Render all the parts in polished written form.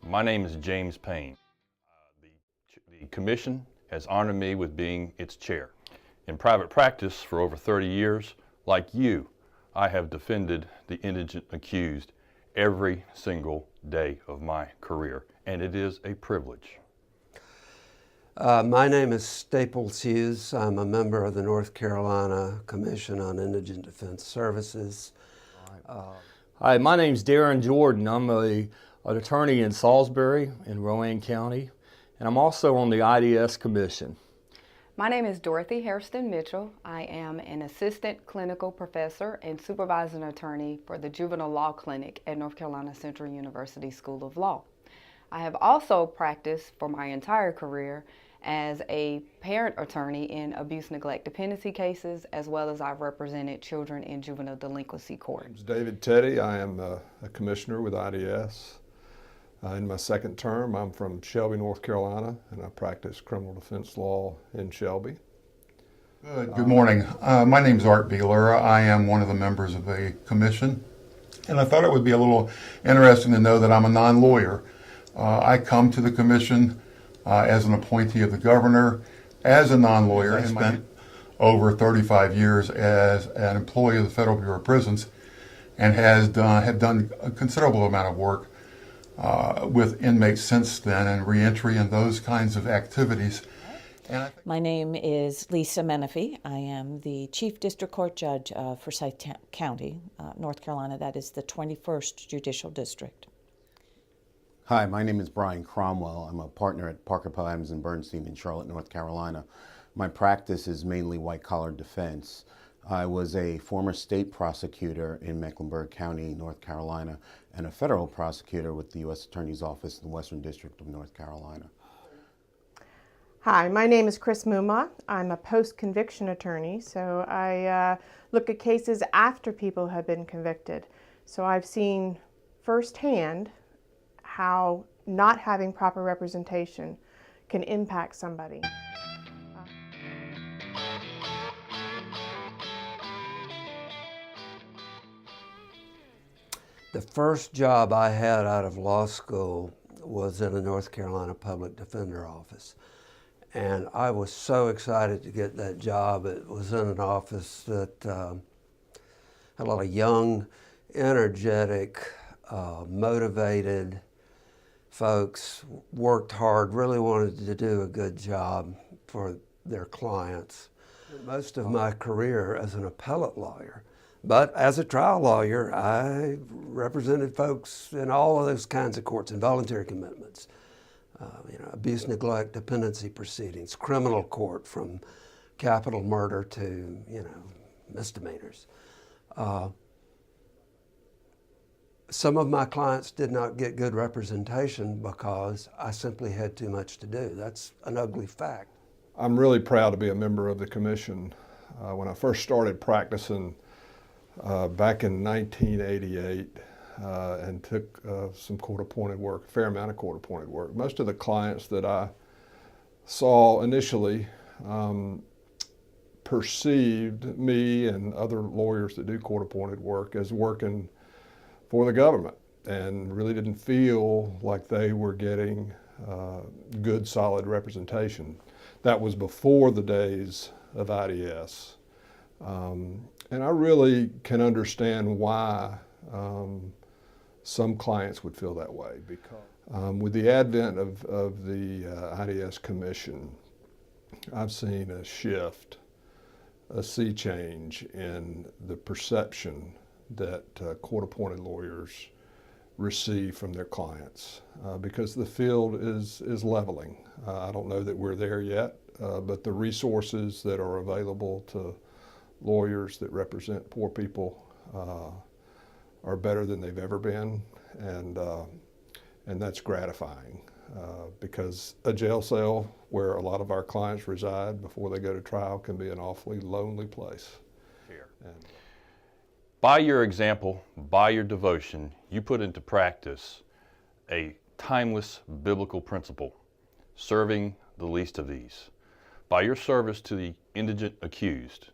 My name is James Payne. The Commission has honored me with being its chair. In private practice for over 30 years, like you, I have defended the indigent accused every single day of my career, and it is a privilege. My name is Staples Hughes. I'm a member of the North Carolina Commission on Indigent Defense Services. Hi, my name's Darren Jordan. I'm an attorney in Salisbury in Rowan County, and I'm also on the IDS Commission. My name is Dorothy Hairston Mitchell. I am an assistant clinical professor and supervising attorney for the Juvenile Law Clinic at North Carolina Central University School of Law. I have also practiced for my entire career as a parent attorney in abuse, neglect, dependency cases, as well as I've represented children in juvenile delinquency court. My name is David Teddy. I am a commissioner with IDS. In my second term, I'm from Shelby, North Carolina, and I practice criminal defense law in Shelby. Good morning. My name is Art Beeler. I am one of the members of a commission, and I thought it would be a little interesting to know that I'm a non-lawyer. I come to the commission as an appointee of the governor, as a non-lawyer. I spent over 35 years as an employee of the Federal Bureau of Prisons, and have done a considerable amount of work with inmates since then, and reentry and those kinds of activities. My name is Lisa Menifee. I am the Chief District Court Judge of Forsyth County, North Carolina. That is the 21st Judicial District. Hi, my name is Brian Cromwell. I'm a partner at Parker Poe Adams and Bernstein in Charlotte, North Carolina. My practice is mainly white-collar defense. I was a former state prosecutor in Mecklenburg County, North Carolina, and a federal prosecutor with the U.S. Attorney's Office in the Western District of North Carolina. Hi, my name is Chris Muma. I'm a post-conviction attorney, so I look at cases after people have been convicted. So I've seen firsthand how not having proper representation can impact somebody. The first job I had out of law school was in a North Carolina Public Defender office. And I was so excited to get that job. It was in an office that had a lot of young, energetic, motivated folks, worked hard, really wanted to do a good job for their clients. Most of my career as an appellate lawyer, but as a trial lawyer, I represented folks in all of those kinds of courts, involuntary commitments, abuse, neglect, dependency proceedings, criminal court from capital murder to, misdemeanors. Some of my clients did not get good representation because I simply had too much to do. That's an ugly fact. I'm really proud to be a member of the commission. When I first started practicing back in 1988 and took some court-appointed work, a fair amount of court-appointed work, most of the clients that I saw initially perceived me and other lawyers that do court-appointed work as working for the government, and really didn't feel like they were getting good, solid representation. That was before the days of IDS. And I really can understand why some clients would feel that way, because with the advent of the IDS Commission, I've seen a shift, a sea change in the perception that court-appointed lawyers receive from their clients, because the field is leveling. I don't know that we're there yet, but the resources that are available to lawyers that represent poor people are better than they've ever been, and that's gratifying, because a jail cell where a lot of our clients reside before they go to trial can be an awfully lonely place. By your example, by your devotion, you put into practice a timeless biblical principle, serving the least of these. By your service to the indigent accused,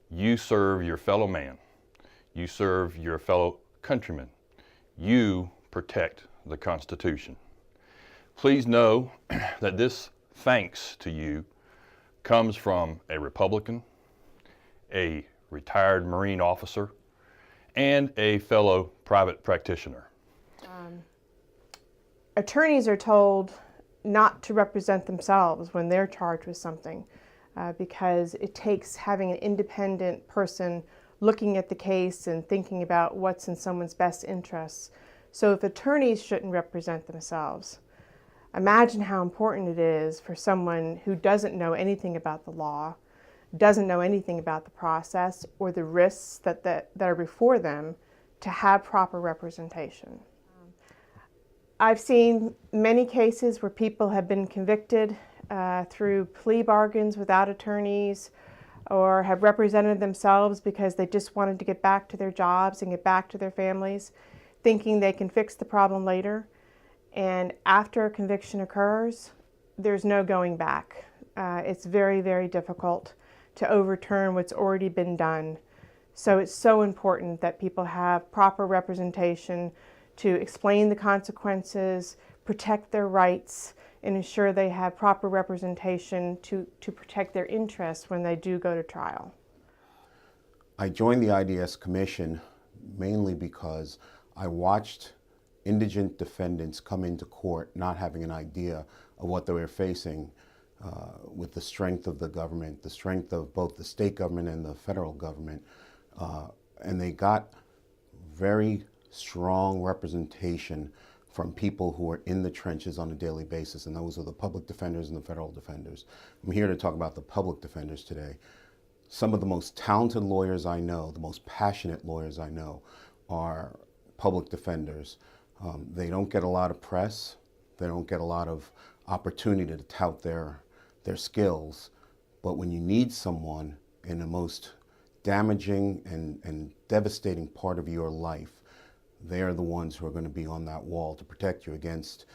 you serve your fellow man, you serve your fellow countrymen, you protect the Constitution. Please know that this thanks to you comes from a Republican, a retired Marine officer, and a fellow private practitioner. Attorneys are told not to represent themselves when they're charged with something because it takes having an independent person looking at the case and thinking about what's in someone's best interests. So if attorneys shouldn't represent themselves, imagine how important it is for someone who doesn't know anything about the law, doesn't know anything about the process or the risks that are before them to have proper representation. I've seen many cases where people have been convicted through plea bargains without attorneys or have represented themselves because they just wanted to get back to their jobs and get back to their families, thinking they can fix the problem later. And after a conviction occurs, there's no going back. It's very, very difficult to overturn what's already been done. So it's so important that people have proper representation to explain the consequences, protect their rights, and ensure they have proper representation to protect their interests when they do go to trial. I joined the IDS Commission mainly because I watched indigent defendants come into court not having an idea of what they were facing with the strength of the government, the strength of both the state government and the federal government, and they got very strong representation from people who are in the trenches on a daily basis, and those are the public defenders and the federal defenders. I'm here to talk about the public defenders today. Some of the most talented lawyers I know, the most passionate lawyers I know, are public defenders. They don't get a lot of press. They don't get a lot of opportunity to tout their skills. But when you need someone in the most damaging and devastating part of your life, they are the ones who are going to be on that wall to protect you against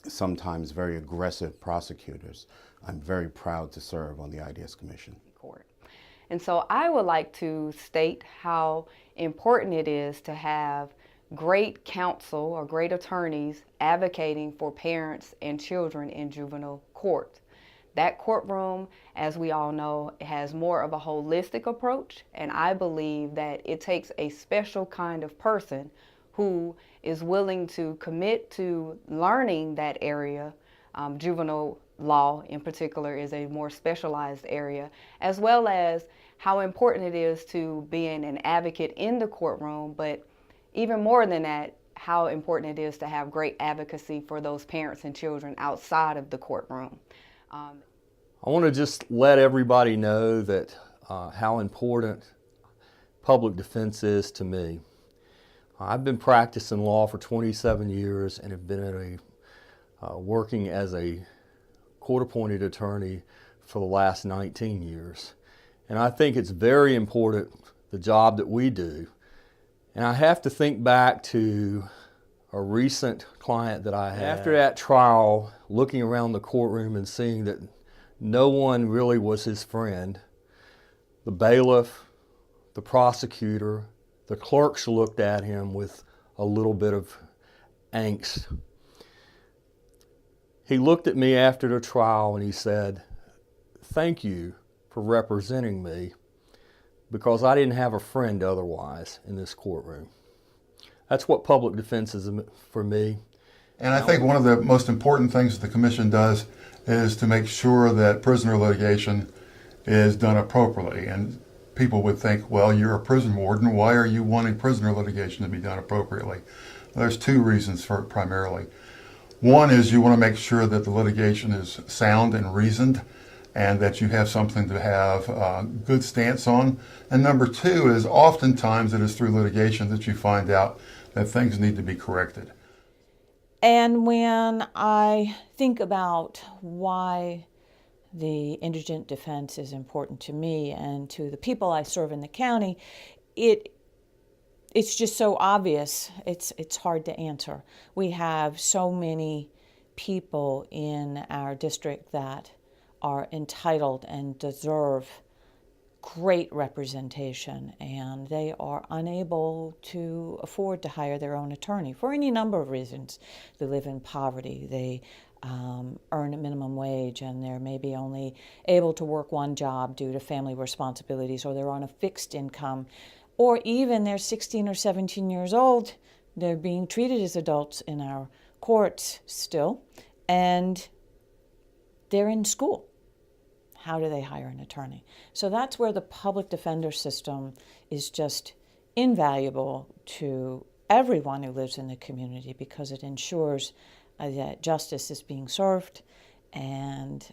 sometimes very aggressive prosecutors. I'm very proud to serve on the IDS Commission. Court. And so I would like to state how important it is to have great counsel or great attorneys advocating for parents and children in juvenile court. That courtroom, as we all know, has more of a holistic approach, and I believe that it takes a special kind of person who is willing to commit to learning that area. Juvenile law in particular is a more specialized area, as well as how important it is to being an advocate in the courtroom, but even more than that, how important it is to have great advocacy for those parents and children outside of the courtroom. I want to just let everybody know that how important public defense is to me. I've been practicing law for 27 years and have been working as a court-appointed attorney for the last 19 years. And I think it's very important, the job that we do. And I have to think back to a recent client that I had. After that trial, looking around the courtroom and seeing that no one really was his friend, the bailiff, the prosecutor, the clerks looked at him with a little bit of angst. He looked at me after the trial and he said, "Thank you for representing me, because I didn't have a friend otherwise in this courtroom." That's what public defense is for me. And I think one of the most important things that the Commission does is to make sure that prisoner litigation is done appropriately. And people would think, well, you're a prison warden, why are you wanting prisoner litigation to be done appropriately? There's two reasons for it primarily. One is you want to make sure that the litigation is sound and reasoned, and that you have something to have a good stance on. And number two is oftentimes it is through litigation that you find out that things need to be corrected. And when I think about why the indigent defense is important to me and to the people I serve in the county, it's just so obvious. It's hard to answer. We have so many people in our district that are entitled and deserve great representation, and they are unable to afford to hire their own attorney for any number of reasons. They live in poverty, they earn a minimum wage, and they're maybe only able to work one job due to family responsibilities, or they're on a fixed income, or even they're 16 or 17 years old. They're being treated as adults in our courts still, and they're in school. How do they hire an attorney? So that's where the public defender system is just invaluable to everyone who lives in the community, because it ensures that justice is being served and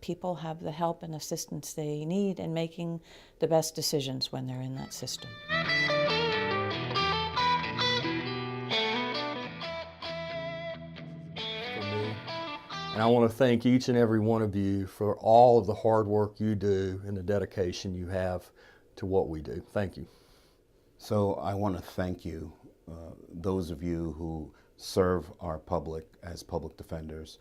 people have the help and assistance they need in making the best decisions when they're in that system. And I want to thank each and every one of you for all of the hard work you do and the dedication you have to what we do. Thank you. So I want to thank you, those of you who serve our public as public defenders.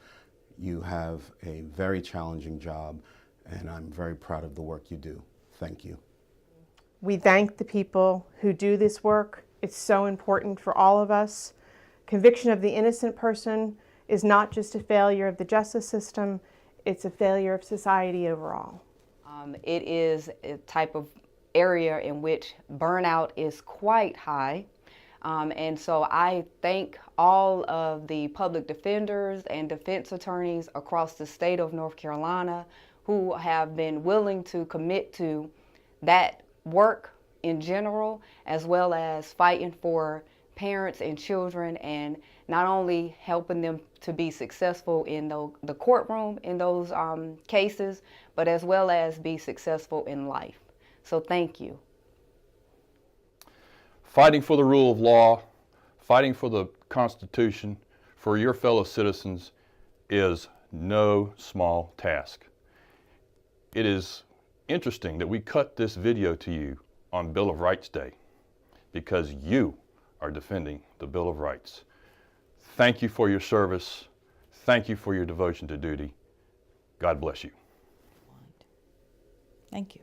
You have a very challenging job, and I'm very proud of the work you do. Thank you. We thank the people who do this work. It's so important for all of us. Conviction of the innocent person is not just a failure of the justice system, it's a failure of society overall. It is a type of area in which burnout is quite high. And so I thank all of the public defenders and defense attorneys across the state of North Carolina who have been willing to commit to that work in general, as well as fighting for parents and children, and not only helping them to be successful in the courtroom in those cases, but as well as be successful in life. So thank you. Fighting for the rule of law, fighting for the Constitution, for your fellow citizens is no small task. It is interesting that we cut this video to you on Bill of Rights Day because you are defending the Bill of Rights. Thank you for your service. Thank you for your devotion to duty. God bless you. Thank you.